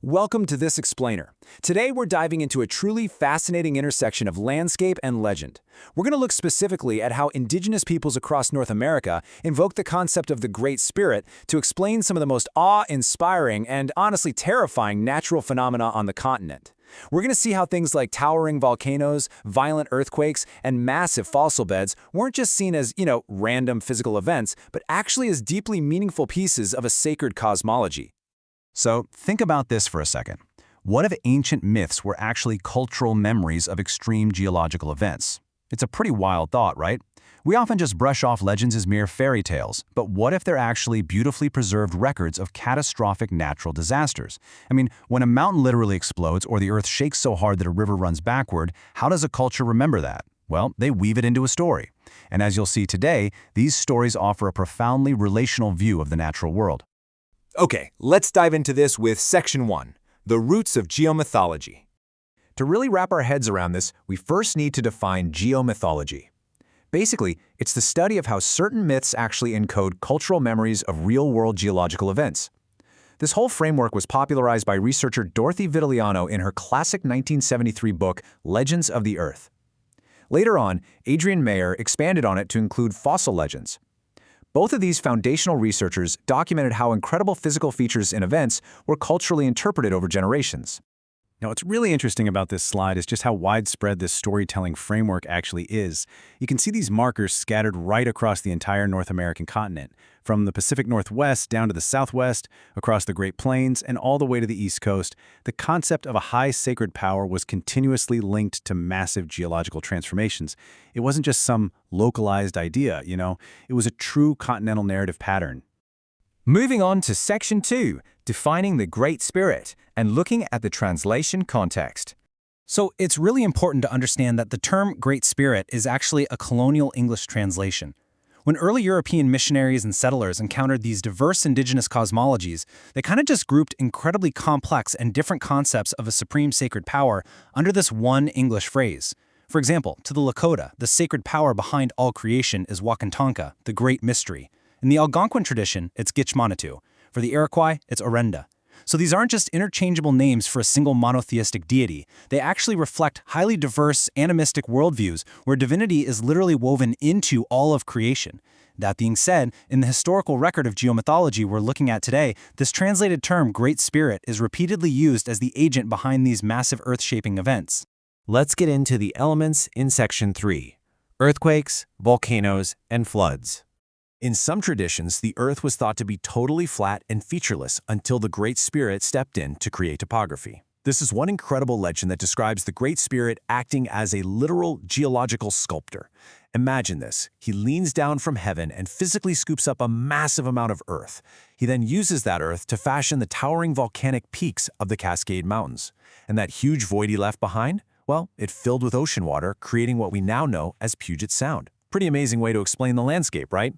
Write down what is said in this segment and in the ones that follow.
Welcome to this explainer. Today we're diving into a truly fascinating intersection of landscape and legend. We're going to look specifically at how indigenous peoples across North America invoke the concept of the Great Spirit to explain some of the most awe-inspiring and honestly terrifying natural phenomena on the continent. We're going to see how things like towering volcanoes, violent earthquakes, and massive fossil beds weren't just seen as, random physical events, but actually as deeply meaningful pieces of a sacred cosmology. So think about this for a second. What if ancient myths were actually cultural memories of extreme geological events? It's a pretty wild thought, right? We often just brush off legends as mere fairy tales, but what if they're actually beautifully preserved records of catastrophic natural disasters? I mean, when a mountain literally explodes or the earth shakes so hard that a river runs backward, how does a culture remember that? Well, they weave it into a story. And as you'll see today, these stories offer a profoundly relational view of the natural world. Okay, let's dive into this with Section 1, the roots of geomythology. To really wrap our heads around this, we first need to define geomythology. Basically, it's the study of how certain myths actually encode cultural memories of real-world geological events. This whole framework was popularized by researcher Dorothy Vitaliano in her classic 1973 book, Legends of the Earth. Later on, Adrian Mayer expanded on it to include fossil legends. Both of these foundational researchers documented how incredible physical features in events were culturally interpreted over generations. Now, what's really interesting about this slide is just how widespread this storytelling framework actually is. You can see these markers scattered right across the entire North American continent, from the Pacific Northwest down to the Southwest, across the Great Plains, and all the way to the East Coast. The concept of a high sacred power was continuously linked to massive geological transformations. It wasn't just some localized idea, it was a true continental narrative pattern. Moving on to Section 2, defining the Great Spirit and looking at the translation context. So it's really important to understand that the term Great Spirit is actually a colonial English translation. When early European missionaries and settlers encountered these diverse indigenous cosmologies, they kind of just grouped incredibly complex and different concepts of a supreme sacred power under this one English phrase. For example, to the Lakota, the sacred power behind all creation is Wakantanka, the Great Mystery. In the Algonquin tradition, it's Gitchmanatu. For the Iroquois, it's Orenda. So these aren't just interchangeable names for a single monotheistic deity. They actually reflect highly diverse, animistic worldviews where divinity is literally woven into all of creation. That being said, in the historical record of geomythology we're looking at today, this translated term Great Spirit is repeatedly used as the agent behind these massive earth-shaping events. Let's get into the elements in Section 3: earthquakes, volcanoes, and floods. In some traditions, the Earth was thought to be totally flat and featureless until the Great Spirit stepped in to create topography. This is one incredible legend that describes the Great Spirit acting as a literal geological sculptor. Imagine this. He leans down from heaven and physically scoops up a massive amount of earth. He then uses that earth to fashion the towering volcanic peaks of the Cascade Mountains. And that huge void he left behind? Well, it filled with ocean water, creating what we now know as Puget Sound. Pretty amazing way to explain the landscape, right?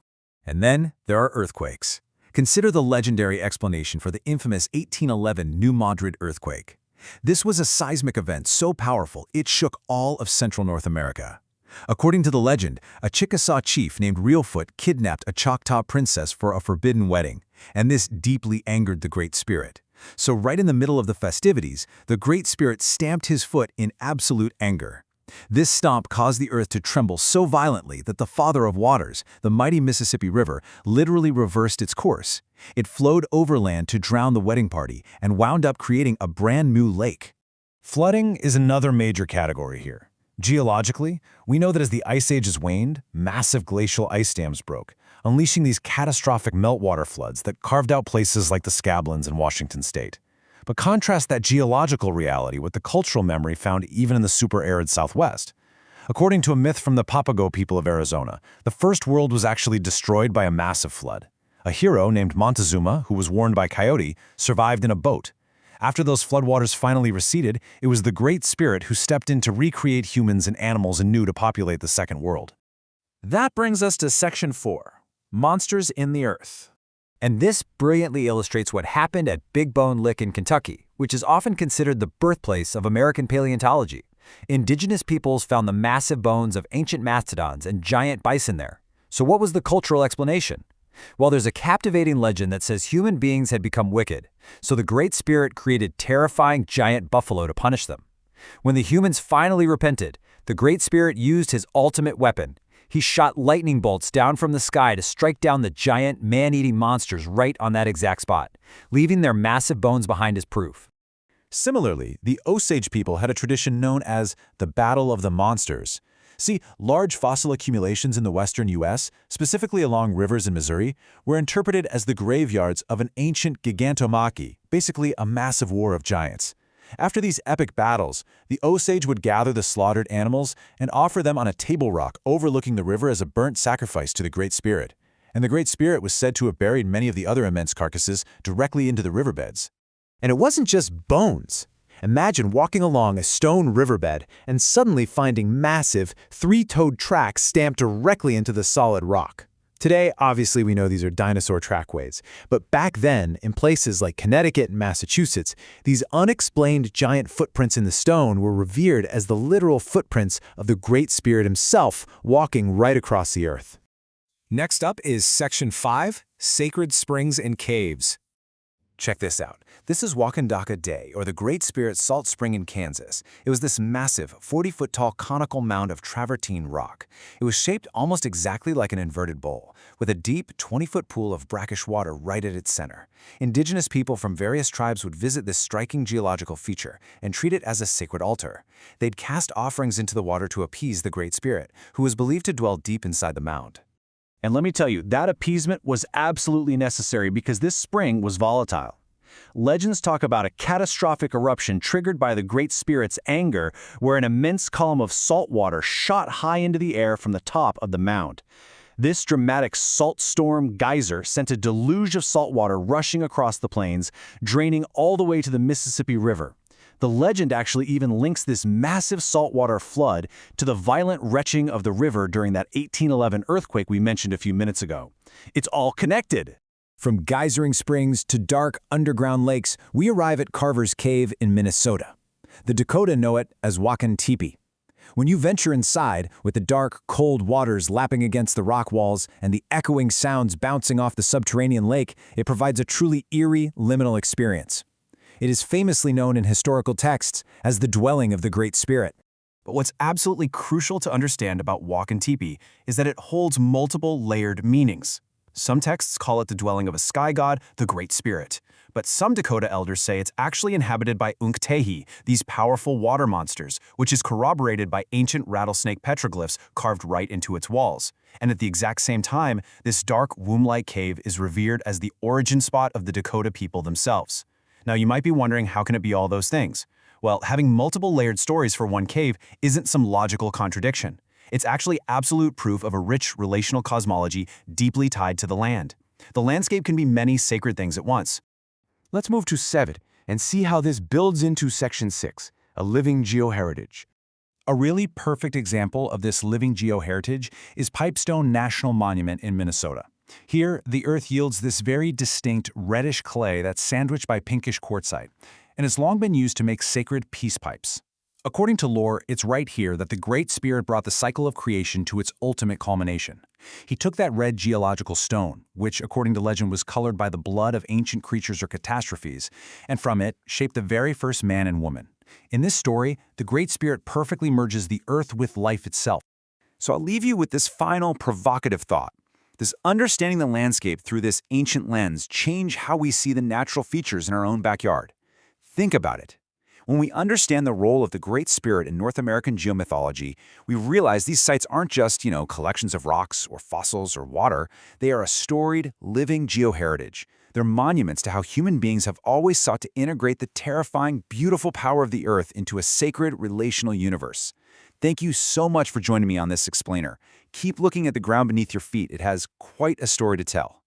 And then there are earthquakes. Consider the legendary explanation for the infamous 1811 New Madrid earthquake. This was a seismic event so powerful it shook all of central North America. According to the legend, a Chickasaw chief named Reelfoot kidnapped a Choctaw princess for a forbidden wedding, and this deeply angered the Great Spirit. So right in the middle of the festivities, the Great Spirit stamped his foot in absolute anger. This stomp caused the earth to tremble so violently that the Father of Waters, the mighty Mississippi River, literally reversed its course. It flowed overland to drown the wedding party and wound up creating a brand new lake. Flooding is another major category here. Geologically, we know that as the Ice Ages waned, massive glacial ice dams broke, unleashing these catastrophic meltwater floods that carved out places like the Scablands in Washington state. But contrast that geological reality with the cultural memory found even in the super-arid Southwest. According to a myth from the Papago people of Arizona, the first world was actually destroyed by a massive flood. A hero named Montezuma, who was warned by Coyote, survived in a boat. After those floodwaters finally receded, it was the Great Spirit who stepped in to recreate humans and animals anew to populate the second world. That brings us to Section 4: monsters in the earth. And this brilliantly illustrates what happened at Big Bone Lick in Kentucky, which is often considered the birthplace of American paleontology. Indigenous peoples found the massive bones of ancient mastodons and giant bison there. So what was the cultural explanation? While there's a captivating legend that says human beings had become wicked, so the Great Spirit created terrifying giant buffalo to punish them. When the humans finally repented, the Great Spirit used his ultimate weapon. He shot lightning bolts down from the sky to strike down the giant, man-eating monsters right on that exact spot, leaving their massive bones behind as proof. Similarly, the Osage people had a tradition known as the Battle of the Monsters. See, large fossil accumulations in the western U.S., specifically along rivers in Missouri, were interpreted as the graveyards of an ancient gigantomachy, basically a massive war of giants. After these epic battles, the Osage would gather the slaughtered animals and offer them on a table rock overlooking the river as a burnt sacrifice to the Great Spirit. And the Great Spirit was said to have buried many of the other immense carcasses directly into the riverbeds. And it wasn't just bones. Imagine walking along a stone riverbed and suddenly finding massive, three-toed tracks stamped directly into the solid rock. Today, obviously, we know these are dinosaur trackways, but back then, in places like Connecticut and Massachusetts, these unexplained giant footprints in the stone were revered as the literal footprints of the Great Spirit himself walking right across the earth. Next up is Section 5, Sacred Springs and Caves. Check this out. This is Wakandaka Day, or the Great Spirit Salt Spring in Kansas. It was this massive, 40-foot-tall conical mound of travertine rock. It was shaped almost exactly like an inverted bowl, with a deep, 20-foot pool of brackish water right at its center. Indigenous people from various tribes would visit this striking geological feature and treat it as a sacred altar. They'd cast offerings into the water to appease the Great Spirit, who was believed to dwell deep inside the mound. And let me tell you, that appeasement was absolutely necessary because this spring was volatile. Legends talk about a catastrophic eruption triggered by the Great Spirit's anger, where an immense column of salt water shot high into the air from the top of the mound. This dramatic salt storm geyser sent a deluge of salt water rushing across the plains, draining all the way to the Mississippi River. The legend actually even links this massive saltwater flood to the violent retching of the river during that 1811 earthquake we mentioned a few minutes ago. It's all connected. From geysering springs to dark underground lakes, we arrive at Carver's Cave in Minnesota. The Dakota know it as Wakan Teepee. When you venture inside, with the dark, cold waters lapping against the rock walls and the echoing sounds bouncing off the subterranean lake, it provides a truly eerie, liminal experience. It is famously known in historical texts as the dwelling of the Great Spirit. But what's absolutely crucial to understand about Wakan Teepee is that it holds multiple layered meanings. Some texts call it the dwelling of a sky god, the Great Spirit. But some Dakota elders say it's actually inhabited by Unktehi, these powerful water monsters, which is corroborated by ancient rattlesnake petroglyphs carved right into its walls. And at the exact same time, this dark womb-like cave is revered as the origin spot of the Dakota people themselves. Now, you might be wondering, how can it be all those things? Well, having multiple layered stories for one cave isn't some logical contradiction. It's actually absolute proof of a rich relational cosmology deeply tied to the land. The landscape can be many sacred things at once. Let's move to 7 and see how this builds into Section 6, a living geoheritage. A really perfect example of this living geoheritage is Pipestone National Monument in Minnesota. Here, the earth yields this very distinct reddish clay that's sandwiched by pinkish quartzite, and it's long been used to make sacred peace pipes. According to lore, it's right here that the Great Spirit brought the cycle of creation to its ultimate culmination. He took that red geological stone, which, according to legend, was colored by the blood of ancient creatures or catastrophes, and from it shaped the very first man and woman. In this story, the Great Spirit perfectly merges the earth with life itself. So I'll leave you with this final provocative thought. Does understanding the landscape through this ancient lens change how we see the natural features in our own backyard? Think about it. When we understand the role of the Great Spirit in North American geomythology, we realize these sites aren't just, collections of rocks or fossils or water. They are a storied, living geoheritage. They're monuments to how human beings have always sought to integrate the terrifying, beautiful power of the earth into a sacred, relational universe. Thank you so much for joining me on this explainer. Keep looking at the ground beneath your feet. It has quite a story to tell.